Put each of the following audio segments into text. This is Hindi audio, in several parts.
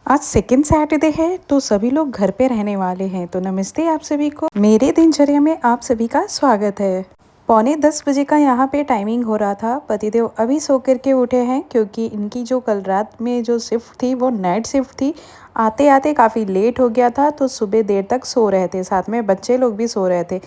आज सेकंड सैटरडे है तो सभी लोग घर पे रहने वाले हैं। तो नमस्ते आप सभी को, मेरे दिनचर्या में आप सभी का स्वागत है। पौने 10 बजे का यहाँ पे टाइमिंग हो रहा था। पतिदेव अभी सो करके उठे हैं क्योंकि इनकी जो कल रात में जो शिफ्ट थी वो नाइट शिफ्ट थी। आते आते काफ़ी लेट हो गया था तो सुबह देर तक सो रहे थे, साथ में बच्चे लोग भी सो रहे थे।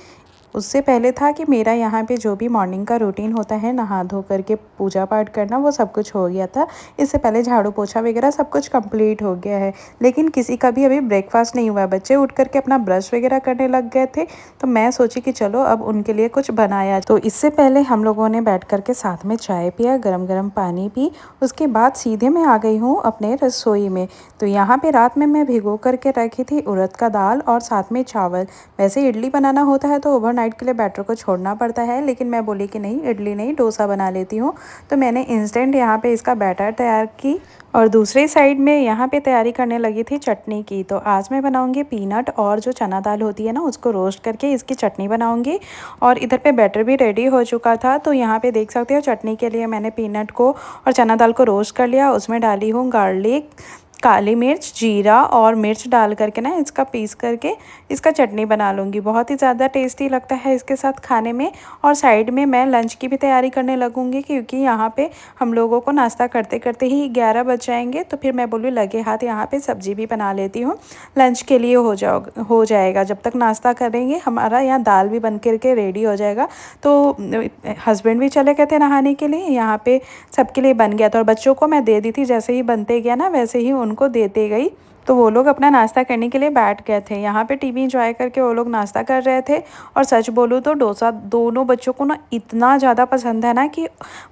उससे पहले था कि मेरा यहाँ पे जो भी मॉर्निंग का रूटीन होता है, नहा धो करके पूजा पाठ करना, वो सब कुछ हो गया था। इससे पहले झाड़ू पोछा वगैरह सब कुछ कंप्लीट हो गया है, लेकिन किसी का भी अभी ब्रेकफास्ट नहीं हुआ है। बच्चे उठ करके अपना ब्रश वगैरह करने लग गए थे, तो मैं सोची कि चलो अब उनके लिए कुछ बनाया। तो इससे पहले हम लोगों ने बैठ करके साथ में चाय पिया, गरम गरम पानी पी। उसके बाद सीधे मैं आ गई हूँ अपने रसोई में। तो यहाँ पे रात में मैं भिगो करके रखी थी उड़द का दाल और साथ में चावल। वैसे इडली बनाना होता है तो ओवरनाइट के लिए बैटर को छोड़ना पड़ता है, लेकिन मैं बोली कि नहीं, इडली नहीं, डोसा बना लेती हूँ। तो मैंने इंस्टेंट यहाँ पे इसका बैटर तैयार की और दूसरी साइड में यहाँ पे तैयारी करने लगी थी चटनी की। तो आज मैं बनाऊंगी पीनट और जो चना दाल होती है ना, उसको रोस्ट करके इसकी चटनी बनाऊंगी। और इधर पे बैटर भी रेडी हो चुका था। तो यहाँ पे देख सकते हो चटनी के लिए मैंने पीनट को और चना दाल को रोस्ट कर लिया। उसमें डाली हूँ गार्लिक, काली मिर्च, जीरा और मिर्च डाल करके ना इसका पीस करके इसका चटनी बना लूँगी। बहुत ही ज़्यादा टेस्टी लगता है इसके साथ खाने में। और साइड में मैं लंच की भी तैयारी करने लगूँगी क्योंकि यहाँ पे हम लोगों को नाश्ता करते करते ही 11 बज जाएंगे। तो फिर मैं बोलूँ लगे हाथ यहाँ पे सब्जी भी बना लेती हूँ, लंच के लिए हो जाएगा। जब तक नाश्ता करेंगे हमारा यहाँ दाल भी बन करके रेडी हो जाएगा। तो हस्बैंड भी चले गए थे नहाने के लिए, यहाँ पे सबके लिए बन गया था और बच्चों को मैं दे दी थी। जैसे ही बनते गया ना वैसे ही उनको देते गई। तो वो लोग अपना नाश्ता करने के लिए बैठ गए थे। यहाँ पे टीवी इंजॉय करके वो लोग नाश्ता कर रहे थे। और सच बोलूँ तो डोसा दोनों बच्चों को ना इतना ज़्यादा पसंद है ना कि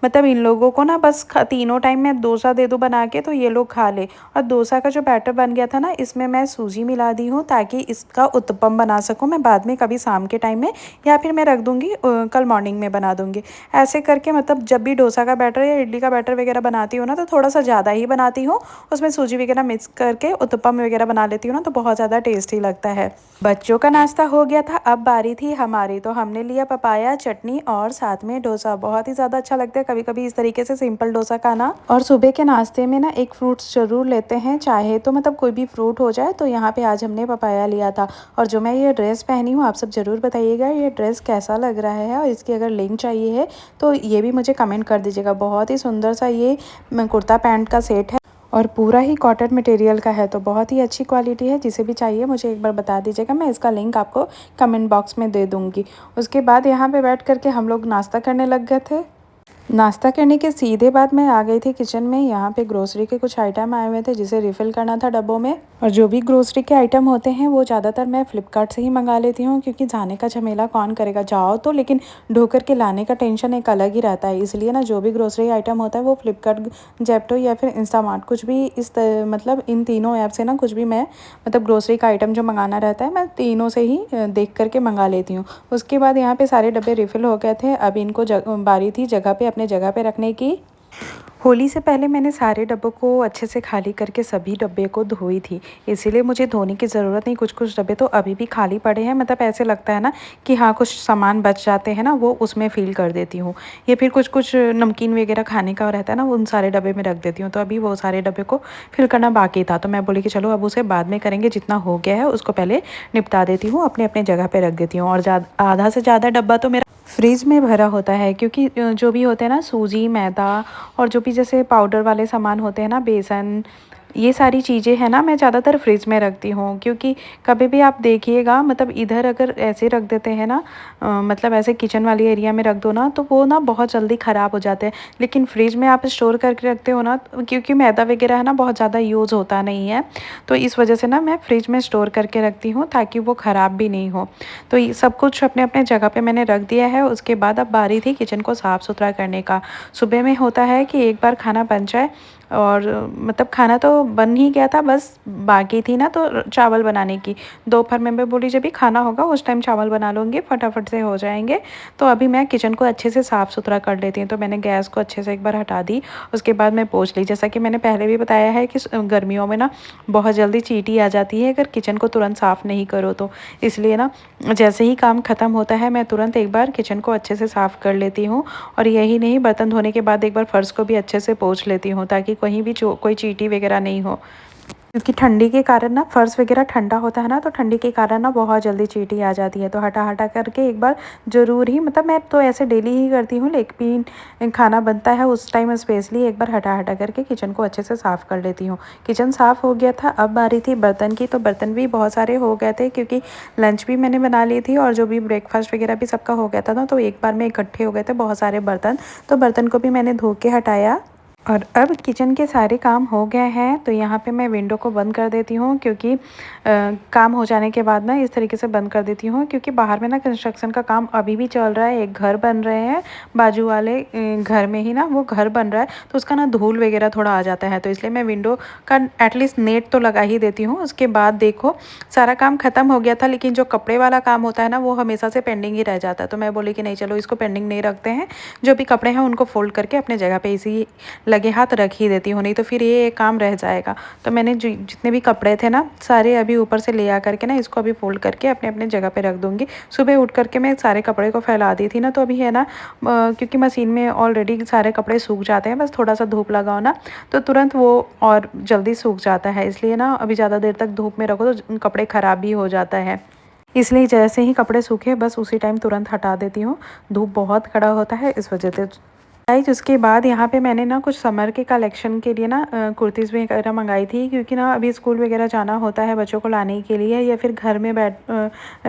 मतलब इन लोगों को ना बस तीनों टाइम मैं डोसा दे दूँ बना के तो ये लोग खा ले। और डोसा का जो बैटर बन गया था ना, इसमें मैं सूजी मिला दी हूँ ताकि इसका उत्तपम बना सकूँ मैं बाद में, कभी शाम के टाइम में, या फिर मैं रख दूँगी कल मॉर्निंग में बना दूँगी। ऐसे करके मतलब जब भी डोसा का बैटर या इडली का बैटर वगैरह बनाती हूँ ना, तो थोड़ा सा ज़्यादा ही बनाती हूँ। उसमें सूजी वगैरह मिक्स करके उत्तपम वगैरह बना लेती हूँ ना, तो बहुत ज़्यादा टेस्टी लगता है। बच्चों का नाश्ता हो गया था, अब बारी थी हमारी। तो हमने लिया पपाया, चटनी और साथ में डोसा। बहुत ही ज़्यादा अच्छा लगता है कभी कभी इस तरीके से सिंपल डोसा खाना। और सुबह के नाश्ते में ना एक फ्रूट्स ज़रूर लेते हैं, चाहे तो मतलब कोई भी फ्रूट हो जाए। तो यहाँ पे आज हमने पपाया लिया था। और जो मैं ये ड्रेस पहनी हूँ, आप सब ज़रूर बताइएगा ये ड्रेस कैसा लग रहा है, और इसकी अगर लिंक चाहिए है तो ये भी मुझे कमेंट कर दीजिएगा। बहुत ही सुंदर सा ये कुर्ता पैंट का सेट है और पूरा ही कॉटन मटेरियल का है, तो बहुत ही अच्छी क्वालिटी है। जिसे भी चाहिए मुझे एक बार बता दीजिएगा, मैं इसका लिंक आपको कमेंट बॉक्स में दे दूँगी। उसके बाद यहाँ पे बैठ करके हम लोग नाश्ता करने लग गए थे। नाश्ता करने के सीधे बाद मैं आ गई थी किचन में। यहाँ पे ग्रोसरी के कुछ आइटम आए हुए थे जिसे रिफ़िल करना था डब्बों में। और जो भी ग्रोसरी के आइटम होते हैं वो ज़्यादातर मैं फ़्लिपकार्ट से ही मंगा लेती हूँ, क्योंकि जाने का झमेला कौन करेगा। जाओ तो, लेकिन ढो कर के लाने का टेंशन एक अलग ही रहता है। इसलिए ना जो भी ग्रोसरी आइटम होता है वो फ़्लिपकार्ट, जेप्टो या फिर इंस्टामार्ट, कुछ भी मतलब इन तीनों ऐप से ना कुछ भी मैं मतलब ग्रोसरी का आइटम जो मंगाना रहता है मैं तीनों से ही देख करके मंगा लेती हूँ। उसके बाद यहाँ पे सारे डब्बे रिफ़िल हो गए थे। अब इनको बारी थी जगह पे अपने जगह पे रखने की। होली से पहले मैंने सारे डब्बों को अच्छे से खाली करके सभी डब्बे को धोई थी, इसीलिए मुझे धोने की ज़रूरत नहीं। कुछ कुछ डब्बे तो अभी भी खाली पड़े हैं, मतलब ऐसे लगता है ना कि हाँ कुछ सामान बच जाते हैं ना, वो उसमें फ़ील कर देती हूँ। या फिर कुछ कुछ नमकीन वगैरह खाने का रहता है ना, उन सारे डब्बे में रख देती हूँ। तो अभी वो सारे डब्बे को फिल करना बाकी था, तो मैं बोली कि चलो अब उसे बाद में करेंगे। जितना हो गया है उसको पहले निपटा देती हूँ, अपने अपने जगह पर रख देती हूँ। और आधा से ज़्यादा डब्बा तो मेरा फ्रिज में भरा होता है, क्योंकि जो भी होते हैं ना सूजी, मैदा और जो भी जैसे पाउडर वाले सामान होते हैं ना, बेसन, ये सारी चीज़ें हैं ना, मैं ज़्यादातर फ्रिज में रखती हूँ। क्योंकि कभी भी आप देखिएगा, मतलब इधर अगर ऐसे रख देते हैं ना, मतलब ऐसे किचन वाली एरिया में रख दो ना, तो वो ना बहुत जल्दी ख़राब हो जाते हैं। लेकिन फ्रिज में आप स्टोर करके रखते हो ना, क्योंकि मैदा वगैरह है ना बहुत ज़्यादा यूज़ होता नहीं है, तो इस वजह से ना मैं फ्रिज में स्टोर करके रखती हूँ ताकि वो ख़राब भी नहीं हो। तो ये सब कुछ अपने अपने जगह पे मैंने रख दिया है। उसके बाद अब बारी थी किचन को साफ़ सुथरा करने का। सुबह में होता है कि एक बार खाना बन जाए, और मतलब खाना तो बन ही गया था, बस बाकी थी ना तो चावल बनाने की। दोपहर में मैं बोली जब भी खाना होगा उस टाइम चावल बना लूँगी, फटाफट से हो जाएंगे। तो अभी मैं किचन को अच्छे से साफ़ सुथरा कर लेती हूँ। तो मैंने गैस को अच्छे से एक बार हटा दी, उसके बाद मैं पोंछ ली। जैसा कि मैंने पहले भी बताया है कि गर्मियों में ना बहुत जल्दी चींटी आ जाती है अगर किचन को तुरंत साफ़ नहीं करो तो। इसलिए ना जैसे ही काम ख़त्म होता है मैं तुरंत एक बार किचन को अच्छे से साफ़ कर लेती हूँ। और यही नहीं, बर्तन धोने के बाद एक बार फ़र्श को भी अच्छे से पोंछ लेती हूँ ताकि कहीं भी कोई चींटी वगैरह नहीं हो। क्योंकि ठंडी के कारण ना फर्श वगैरह ठंडा होता है ना, तो ठंडी के कारण ना बहुत जल्दी चींटी आ जाती है। तो हटा-हटा करके एक बार ज़रूर ही, मतलब मैं तो ऐसे डेली ही करती हूँ, लेकिन खाना बनता है उस टाइम स्पेशली एक बार हटा-हटा करके किचन को अच्छे से साफ़ कर लेती हूँ। किचन साफ़ हो गया था, अब बारी थी बर्तन की, तो बर्तन भी बहुत सारे हो गए थे क्योंकि लंच भी मैंने बना ली थी और जो भी ब्रेकफ़ास्ट वगैरह भी सबका हो गया था ना, तो एक बार में इकट्ठे हो गए थे बहुत सारे बर्तन। तो बर्तन को भी मैंने धो के हटाया और अब किचन के सारे काम हो गए हैं, तो यहाँ पे मैं विंडो को बंद कर देती हूँ क्योंकि काम हो जाने के बाद ना इस तरीके से बंद कर देती हूँ क्योंकि बाहर में ना कंस्ट्रक्शन का काम अभी भी चल रहा है। एक घर बन रहे हैं बाजू वाले घर में ही ना, वो घर बन रहा है, तो उसका ना धूल वगैरह थोड़ा आ जाता है, तो इसलिए मैं विंडो का एटलीस्ट नेट तो लगा ही देती हूँ। उसके बाद देखो सारा काम ख़त्म हो गया था, लेकिन जो कपड़े वाला काम होता है ना, वो हमेशा से पेंडिंग ही रह जाता है। तो मैं बोली कि नहीं, चलो इसको पेंडिंग नहीं रखते हैं, जो भी कपड़े हैं उनको फ़ोल्ड करके अपने जगह पे इसी लगे हाथ रख ही देती हूँ, नहीं तो फिर ये काम रह जाएगा। तो मैंने जितने भी कपड़े थे ना, सारे अभी ऊपर से ले आ करके ना इसको अभी फ़ोल्ड करके अपने अपने जगह पे रख दूँगी। सुबह उठ करके मैं सारे कपड़े को फैला दी थी ना, तो अभी है ना क्योंकि मशीन में ऑलरेडी सारे कपड़े सूख जाते हैं, बस थोड़ा-सा धूप लगाओ ना, तो तुरंत वो और जल्दी सूख जाता है। इसलिए ना अभी ज़्यादा देर तक धूप में रखो तो कपड़े ख़राब भी हो जाता है। इसलिए जैसे ही कपड़े सूखे बस उसी टाइम तुरंत हटा देती हूँ। धूप बहुत कड़ा होता है इस वजह से। गाइस उसके बाद यहाँ पे मैंने ना कुछ समर के कलेक्शन के लिए ना कुर्तीज़ वगैरह मंगाई थी क्योंकि ना अभी स्कूल वगैरह जाना होता है बच्चों को लाने के लिए, या फिर घर में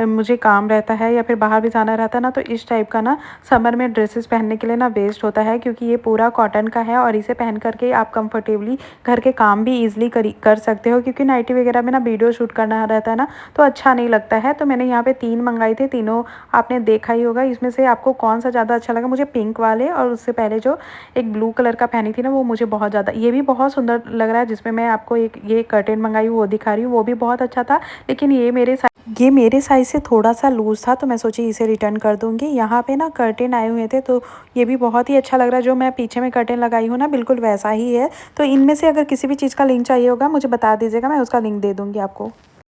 मुझे काम रहता है या फिर बाहर भी जाना रहता है ना, तो इस टाइप का ना समर में ड्रेसेस पहनने के लिए ना बेस्ट होता है क्योंकि ये पूरा कॉटन का है और इसे पहन करके आप कंफर्टेबली घर के काम भी ईजिली कर सकते हो क्योंकि नाइटी वगैरह में ना वीडियो शूट करना रहता है ना, तो अच्छा नहीं लगता है। तो मैंने यहाँ पे 3 मंगाए थे, तीनों आपने देखा ही होगा। इसमें से आपको कौन सा ज़्यादा अच्छा लगा? मुझे पिंक वाले और उससे पहले जो एक ब्लू कलर का पहनी थी ना, वो मुझे बहुत ज़्यादा, ये भी बहुत सुंदर लग रहा है। जिसमें मैं आपको एक ये कर्टेन मंगाई हूँ वो दिखा रही हूँ, वो भी बहुत अच्छा था, लेकिन ये मेरे साइज़ से थोड़ा-सा लूज़ था, तो मैं सोची इसे रिटर्न कर दूँगी। यहाँ पे ना कर्टेन आए हुए थे, तो ये भी बहुत ही अच्छा लग रहा है। जो मैं पीछे में कर्टेन लगाई हूँ ना, बिल्कुल वैसा ही है। तो इनमें से अगर किसी भी चीज़ का लिंक चाहिए होगा मुझे बता दीजिएगा, मैं उसका लिंक दे दूँगी आपको।